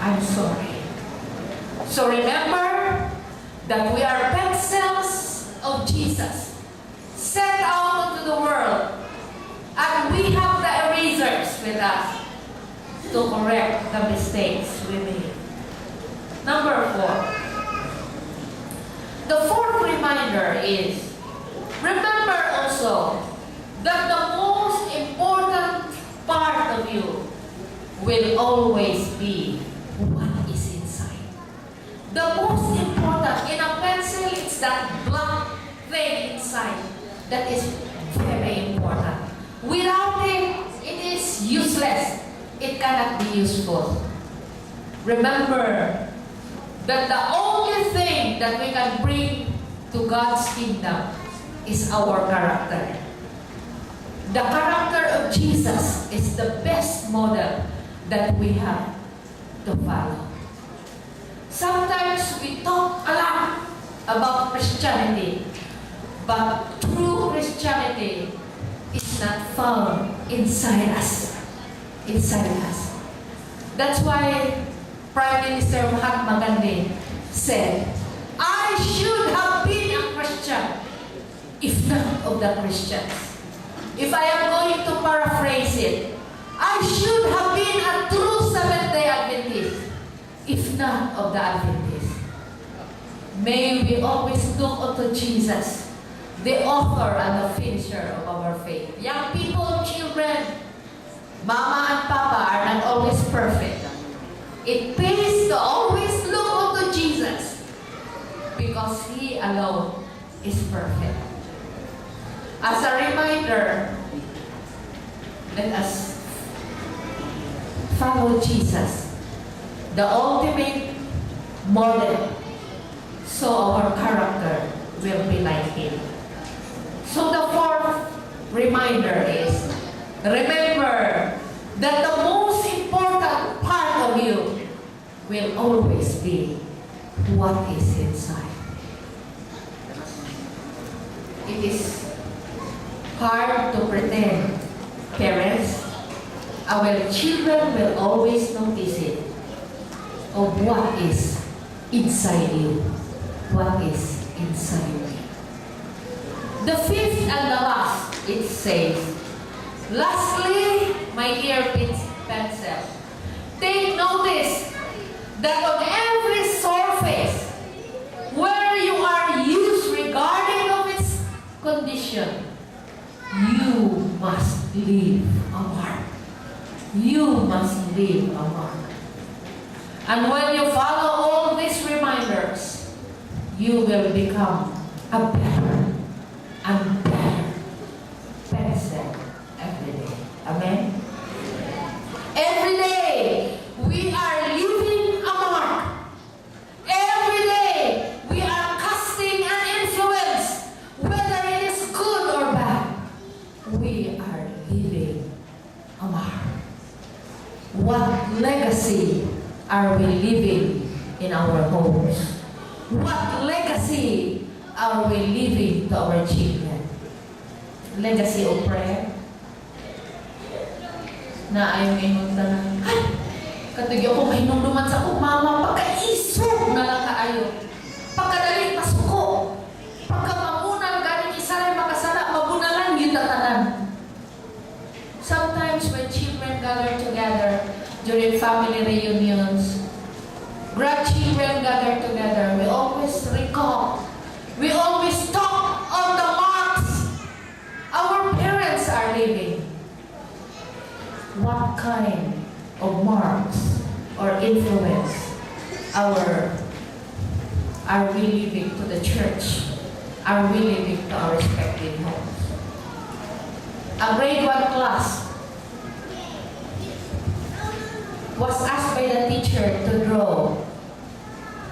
I'm sorry. So remember that we are pencils of Jesus, sent out into the world, and we have the erasers with us to correct the mistakes we made. Number 4. The fourth reminder is, remember also that the most important part of you will always be what is inside. The most important in a pencil is that black thing inside that is very important. Without it, it is useless. It cannot be useful. Remember that the only thing that we can bring to God's kingdom is our character. The character of Jesus is the best model that we have to follow. Sometimes we talk a lot about Christianity, but true Christianity is not found inside us. Inside us. That's why Prime Minister Mahatma Gandhi said, I should have been a Christian if not of the Christians. If I am going to paraphrase it, I should have been a true Seventh-day Adventist if not of the Adventists. May we always look unto Jesus, the author and the finisher of our faith. Young people, children, Mama and Papa are not always perfect. It pays to always look unto Jesus because He alone is perfect. As a reminder, let us follow Jesus, the ultimate model, so our character will be like Him. So the fourth reminder is, remember that the most important part of you will always be what is inside. It is hard to pretend, parents. Our children will always notice it, of what is inside you. What is inside me. The fifth and the last, it says, lastly, my dear pencil, take notice that on every surface where you are used regarding of its condition, you must leave a mark. You must leave a mark. And when you follow all these reminders, you will become a better and better pencil every day. Amen? Every day, we are leaving a mark. Every day, we are casting an influence, whether it is good or bad. We are leaving a mark. What legacy are we leaving in our homes? What legacy are we leaving to our children? Legacy of prayer? Na ayaw ngayon na, ay, katugyo ko hinunduman sa kong mama, pagkaisog na lang kaayo. Pagkadaling pasuko. Pagkamamunan, galing isaray makasala, mabunalan yung tatanan. Sometimes when children gather together during family reunions, grandchildren gather together, we always recall, we always talk on the marks our parents are leaving. What kind of marks or influence are we leaving to the church? Are we leaving to our respective homes? A grade 1 class was asked by the teacher to draw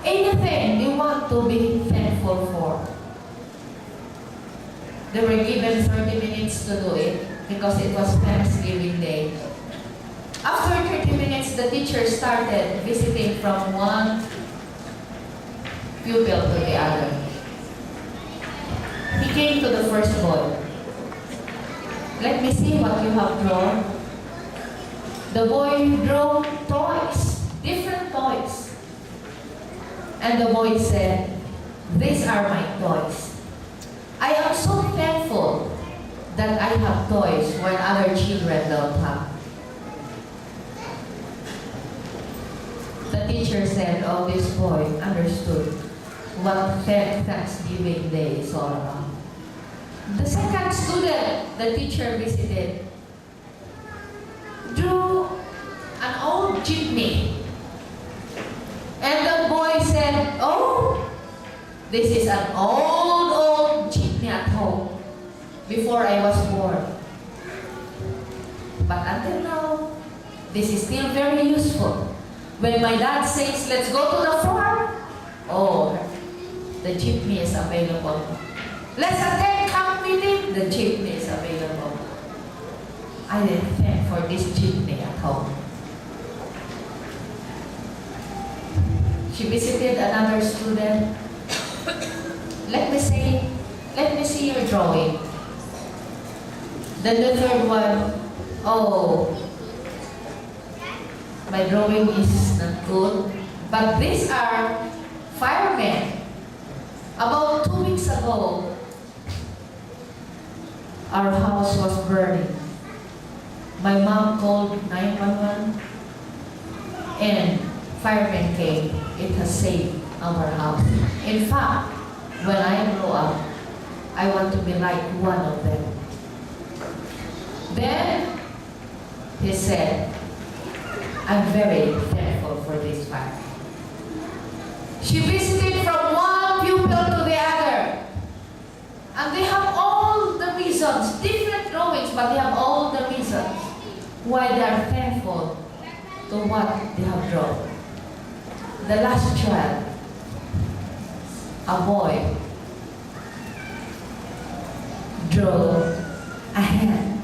anything they want to be thankful for. They were given 30 minutes to do it because it was Thanksgiving Day. After 30 minutes, the teacher started visiting from one pupil to the other. He came to the first boy. Let me see what you have drawn. The boy drew toys, different toys. And the boy said, "These are my toys. I am so thankful that I have toys when other children don't have." The teacher said, "Oh, this boy understood what Thanksgiving Day is all about." The second student the teacher visited drew an old jeepney. And the boy said, "Oh, this is an old jeepney at home before I was born. But until now, this is still very useful. When my dad says, 'Let's go to the farm,' oh, the jeepney is available. Let's attend camp meeting, the jeepney is available. I didn't thank for this jeepney at home." She visited another student. Let me see your drawing. Then the third one, "Oh, my drawing is not good, but these are firemen. About 2 weeks ago, our house was burning. My mom called 911 and firemen came. It has saved our house. In fact, when I grow up, I want to be like one of them." Then he said, "I'm very thankful for this fire." She visited from one pupil to the other. And they have all the reasons, different drawings, but they have all the reasons why they are thankful to what they have drawn. The last child, a boy, drew a hand.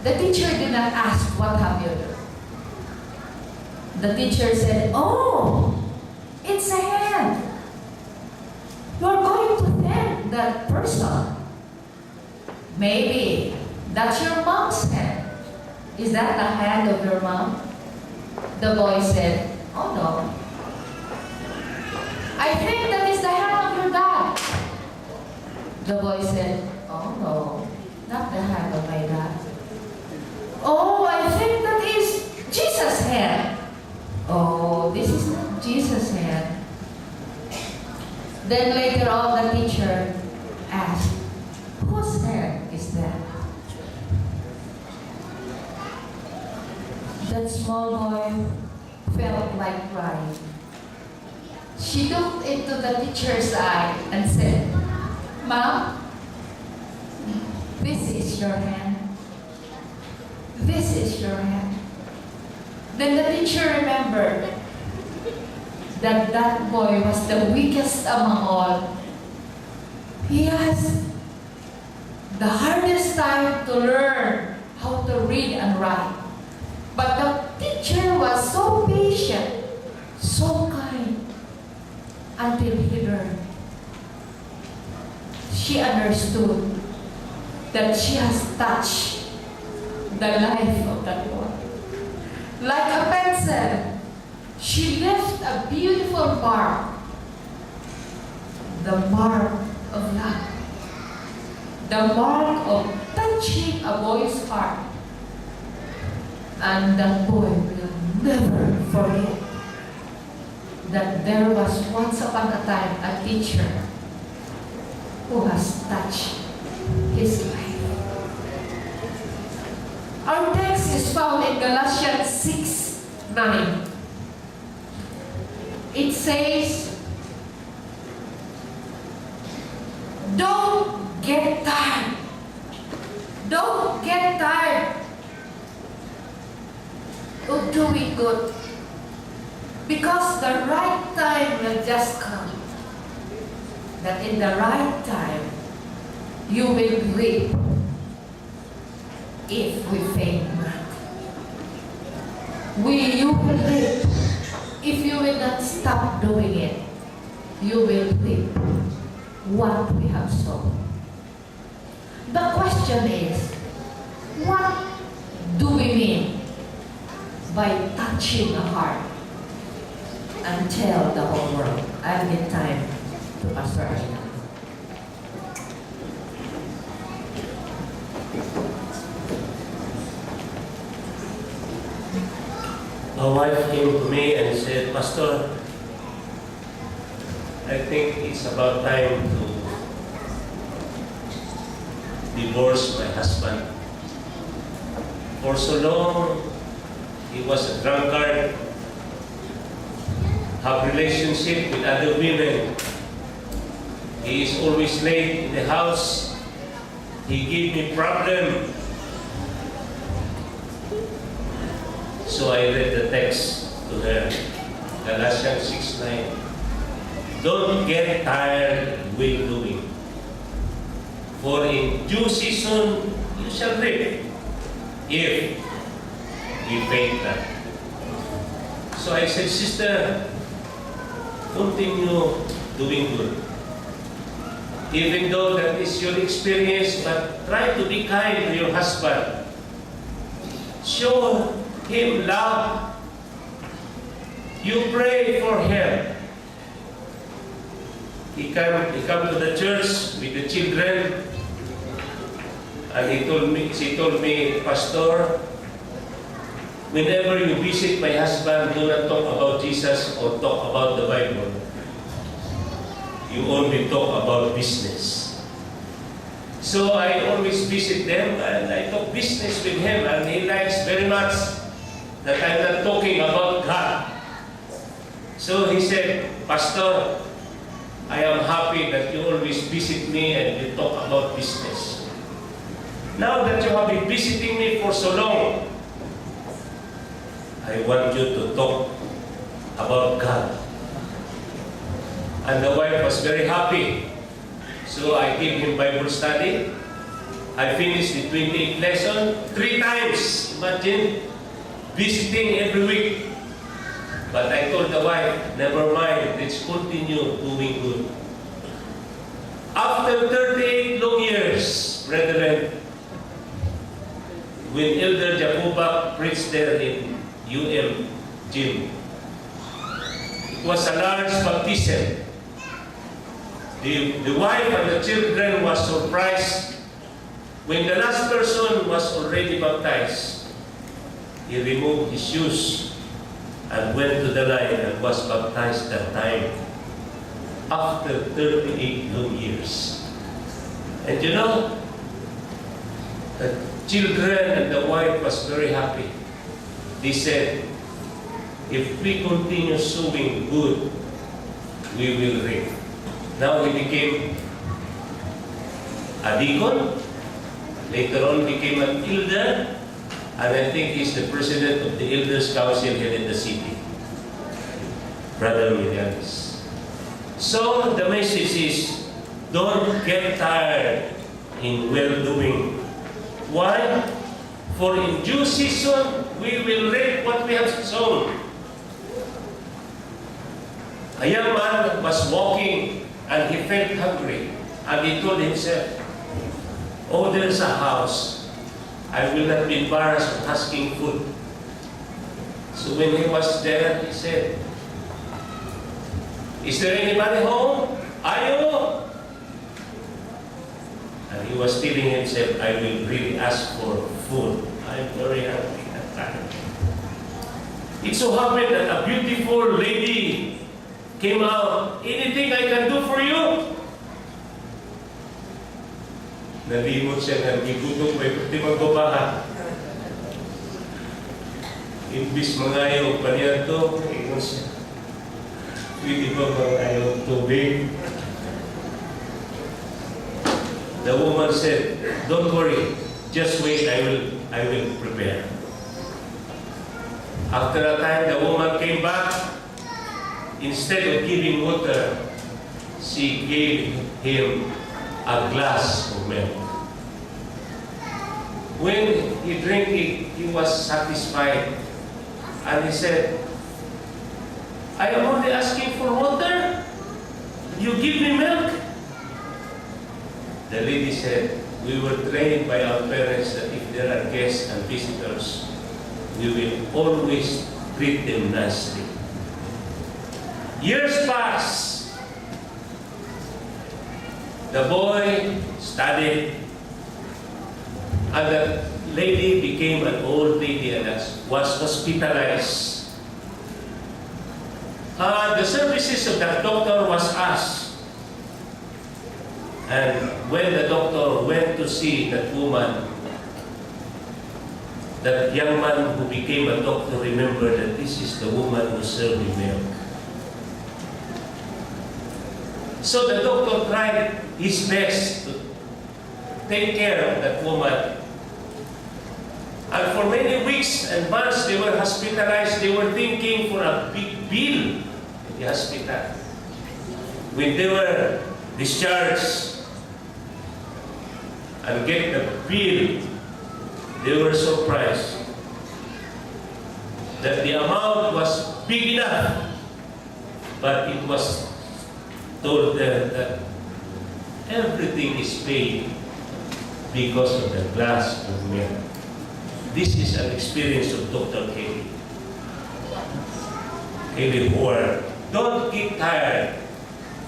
The teacher did not ask, "What have you done?" The teacher said, "Oh, it's a hand. You're going to thank that person. Maybe that's your mom's hand. Is that the hand of your mom?" The boy said, "Oh no. I think that is the hand of your dad." The boy said, "Oh no, not the hand of my dad. Oh, I think that is Jesus' hand. Oh, this is not Jesus' hand." Then later on, the teacher asked, "Whose hand is that?" That small boy felt like crying. She looked into the teacher's eye and said, "Mom, this is your hand. This is your hand." Then the teacher remembered that that boy was the weakest among all. He has the hardest time to learn how to read and write. But the teacher was so patient, so kind, until he learned. She understood that she has touched the life of that boy. Like a pencil, she left a beautiful mark, the mark of love, the mark of touching a boy's heart. And that boy will never forget that there was once upon a time a teacher who has touched his life. Our text is found in Galatians 6:9. It says, "Don't get tired. Don't get tired of doing good, because the right time will just come. That in the right time, you will reap if we faint not. You will reap if you will not stop doing it. You will reap what we have sown." The question is, what do we mean by touching a heart? and tell the whole world. I'll give time to Pastor Aguinaldo. My wife came to me and said, Pastor, I think it's about time to divorce my husband. For so long, he was a drunkard, have relationship with other women. He is always late in the house. He gave me problem. So I read the text to her, Galatians 6:9. Don't get tired in well doing, for in due season you shall reap, if we faint not. So I said, sister, continue doing good. Even though that is your experience, but try to be kind to your husband. Show him love. You pray for him. He come to the church with the children, and she told me, Pastor, whenever you visit my husband, do not talk about Jesus or talk about the Bible. You only talk about business. So I always visit them and I talk business with him, and he likes very much that I'm not talking about God. So he said, Pastor, I am happy that you always visit me and you talk about business. Now that you have been visiting me for so long, I want you to talk about God. And the wife was very happy. So I gave him Bible study. I finished the 28th lesson 3 times. Imagine, visiting every week. But I told the wife, never mind, let's continue doing good. After 38 long years, brethren, when Elder Jacoba preached there in UM Gym, it was a large baptism. The wife and the children was surprised when the last person was already baptized. He removed his shoes and went to the line and was baptized that time after 38 long years. And you know, the children and the wife was very happy. They said, if we continue sowing good, we will reap. Now he became a deacon, later on became an elder, and I think he's the president of the Elders Council here in the city, Brother Williams. So the message is, don't get tired in well-doing. Why? For in due season, we will reap what we have sown. A young man was walking and he felt hungry, and he told himself, oh, there's a house. I will not be embarrassed of asking food. So when he was there, he said, is there anybody home? Are you? And he was telling himself, I will really ask for food. I'm very hungry at that time. It so happened that a beautiful lady came out. Anything I can do for you? Nalimot siya na gigutom pa ito, di magbabaha. Imbis mangayaw pa niya ito, ingon siya. Pwede ba mangayaw tubig? The woman said, don't worry, just wait, I will prepare. After a time, the woman came back. Instead of giving water, she gave him a glass of milk. When he drank it, he was satisfied. And he said, I am only asking for water. You give me milk? The lady said, we were trained by our parents that if there are guests and visitors, we will always treat them nicely. Years passed. The boy studied, and the lady became an old lady and was hospitalized. The services of that doctor was asked. And when the doctor went to see that woman, that young man who became a doctor remembered that this is the woman who served me milk. So the doctor tried his best to take care of that woman. And for many weeks and months they were hospitalized. They were thinking for a big bill in the hospital. When they were discharged and get the bill, they were surprised that the amount was big enough, but it was told them that everything is paid because of the glass of milk. This is an experience of Dr. Kelly. Kelly Ward. Don't get tired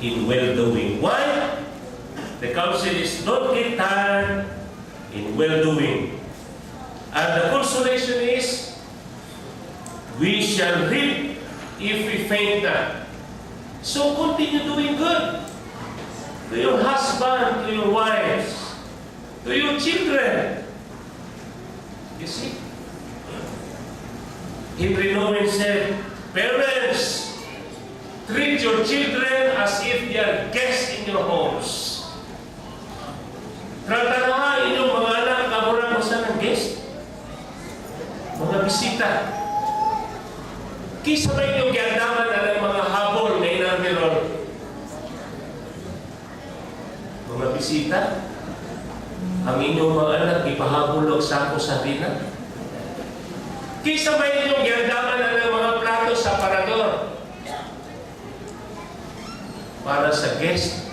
in well-doing. Why? The counsel is don't get tired in well-doing. And the consolation is, we shall reap if we faint not. So continue doing good to your husband, to your wives, to your children. You see? Henry Nowen said, parents, treat your children as if they are guests in your homes. Trata na inyong mga anak kamura mo sa ng guest. Mga bisita. Kisa ba inyong giandaman na ng mga habol na inamirol? Mga bisita? Ang inyong mga anak ipahabol og sako sa rina? Kisa ba inyong giandaman na ng mga plato sa parador? Para sa guest,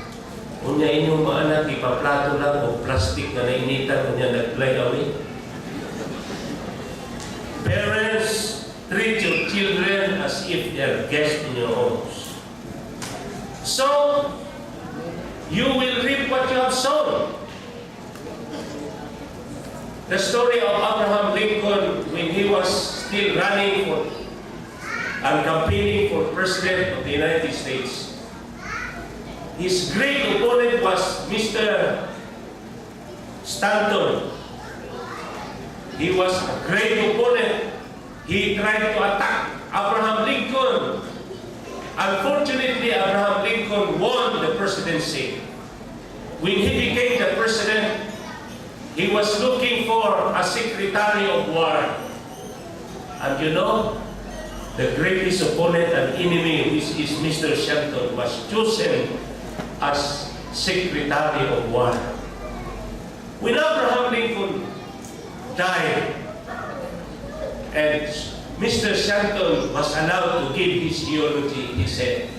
unya inyong mga anak ipaplato lang o plastic na nainitan unya nag-fly away. Parents, treat your children as if they are guests in your homes. So, you will reap what you have sown. The story of Abraham Lincoln when he was still running for and campaigning for President of the United States. His great opponent was Mr. Stanton. He was a great opponent. He tried to attack Abraham Lincoln. Unfortunately, Abraham Lincoln won the presidency. When he became the president, he was looking for a secretary of war. And you know, the greatest opponent and enemy, which is Mr. Shelton, was chosen as Secretary of War. When Abraham Lincoln died, and Mr. Shelton was allowed to give his eulogy, he said,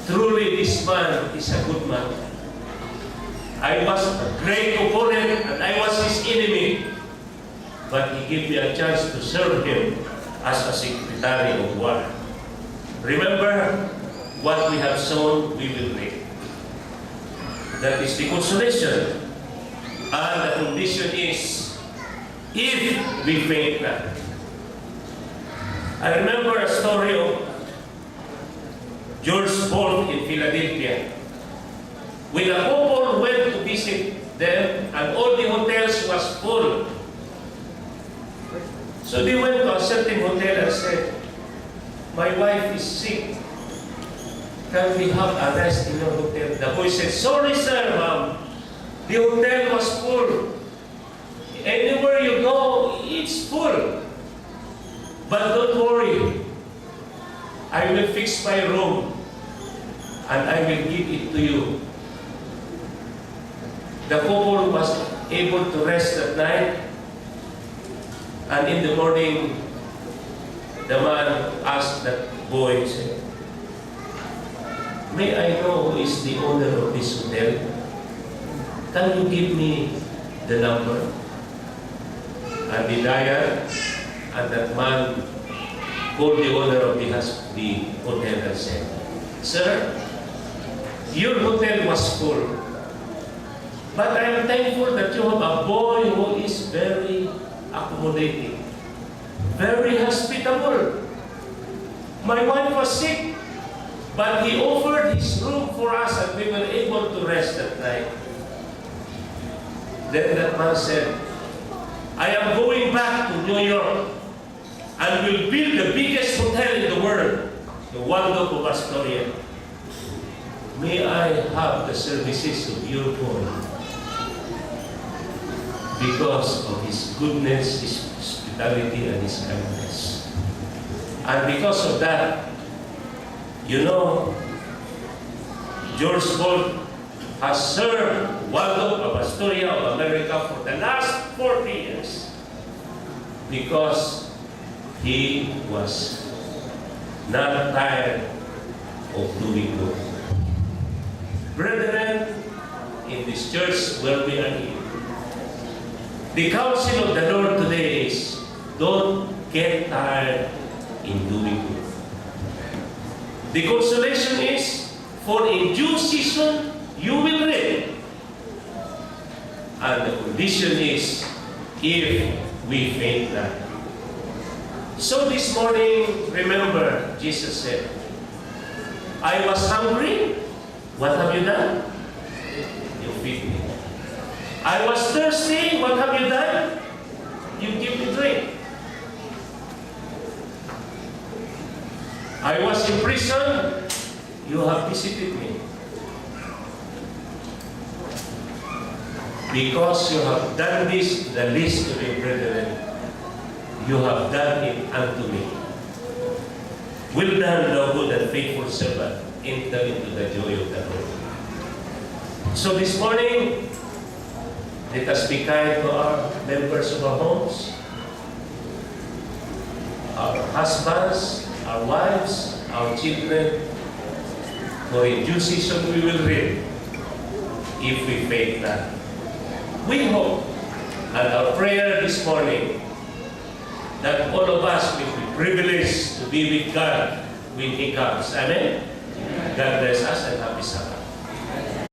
truly this man is a good man. I was a great opponent and I was his enemy, but he gave me a chance to serve him as a Secretary of War. Remember, what we have sown, we will reap. That is the consolation. And the condition is, if we faint not. I remember a story of George Ford in Philadelphia. When a couple went to visit them, and all the hotels was full. So they went to a certain hotel and said, my wife is sick. Can we have a rest in your hotel? The boy said, sorry sir, ma'am. The hotel was full. Anywhere you go, it's full. But don't worry. I will fix my room and I will give it to you. The couple was able to rest at night, and in the morning, the man asked that boy, said, may I know who is the owner of this hotel? Can you give me the number? And the dial, and that man called the owner of the hotel and said, Sir, your hotel was full. But I am thankful that you have a boy who is very accommodating, very hospitable. My wife was sick, but he offered his room for us and we were able to rest that night. Then that man said, I am going back to New York and will build the biggest hotel in the world, the Waldorf of Astoria. May I have the services of your boy because of his goodness, his hospitality, and his kindness. And because of that, you know, George Bolt has served Waldorf of Astoria of America for the last 40 years because he was not tired of doing good. Brethren, in this church where we are here, the counsel of the Lord today is, don't get tired in doing good. The consolation is, for in due season you will reap. And the condition is, if we faint not. So this morning, remember, Jesus said, I was hungry. What have you done? You feed me. I was thirsty. What have you done? You give me drink. I was in prison. You have visited me. Because you have done this, the least of your brethren, you have done it unto me. Well done, thou good and faithful servant. Enter into the joy of the Lord. So this morning, let us be kind to our members of our homes, our husbands, our wives, our children. For in due season we will reap if we faint not. We hope, and our prayer this morning, that all of us will be privileged to be with God when He comes. Amen? God bless us and happy Sabbath.